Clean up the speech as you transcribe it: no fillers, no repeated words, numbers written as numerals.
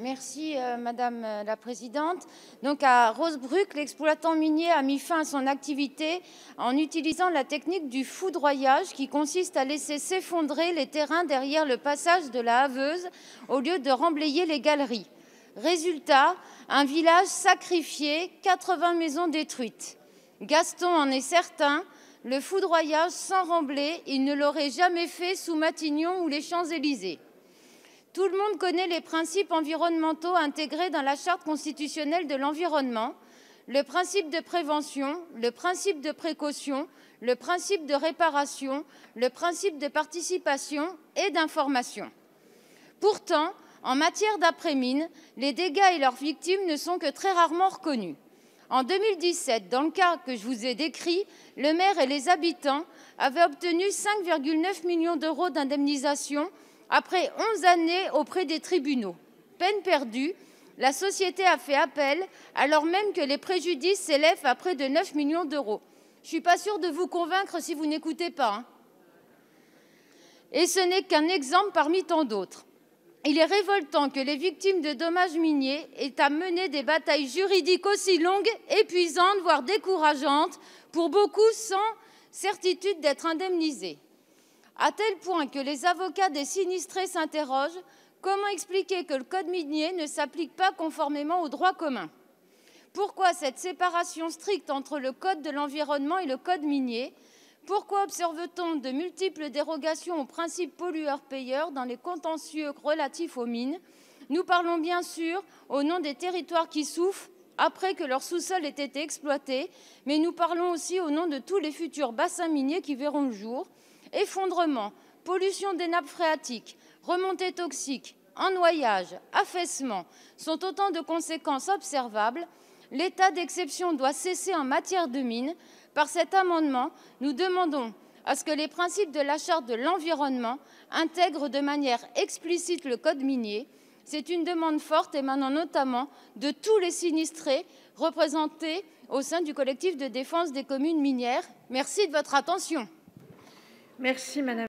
Merci Madame la Présidente. Donc à Rosebruck, l'exploitant minier a mis fin à son activité en utilisant la technique du foudroyage qui consiste à laisser s'effondrer les terrains derrière le passage de la Haveuse au lieu de remblayer les galeries. Résultat, un village sacrifié, 80 maisons détruites. Gaston en est certain, le foudroyage sans remblai, il ne l'aurait jamais fait sous Matignon ou les Champs-Élysées. Tout le monde connaît les principes environnementaux intégrés dans la Charte constitutionnelle de l'environnement, le principe de prévention, le principe de précaution, le principe de réparation, le principe de participation et d'information. Pourtant, en matière d'après-mine, les dégâts et leurs victimes ne sont que très rarement reconnus. En 2017, dans le cas que je vous ai décrit, le maire et les habitants avaient obtenu 5,9 millions d'euros d'indemnisation après 11 années auprès des tribunaux. Peine perdue, la société a fait appel alors même que les préjudices s'élèvent à près de 9 millions d'euros. Je ne suis pas sûre de vous convaincre si vous n'écoutez pas. Et ce n'est qu'un exemple parmi tant d'autres. Il est révoltant que les victimes de dommages miniers aient à mener des batailles juridiques aussi longues, épuisantes, voire décourageantes, pour beaucoup sans certitude d'être indemnisés. À tel point que les avocats des sinistrés s'interrogent, comment expliquer que le code minier ne s'applique pas conformément au droit commun? Pourquoi cette séparation stricte entre le code de l'environnement et le code minier? Pourquoi observe-t-on de multiples dérogations au principe pollueur-payeur dans les contentieux relatifs aux mines? Nous parlons bien sûr au nom des territoires qui souffrent après que leur sous-sol ait été exploité, mais nous parlons aussi au nom de tous les futurs bassins miniers qui verront le jour. Effondrement, pollution des nappes phréatiques, remontées toxiques, ennoyage, affaissement sont autant de conséquences observables. L'état d'exception doit cesser en matière de mines. Par cet amendement, nous demandons à ce que les principes de la Charte de l'environnement intègrent de manière explicite le code minier. C'est une demande forte émanant notamment de tous les sinistrés représentés au sein du collectif de défense des communes minières. Merci de votre attention. Merci Madame.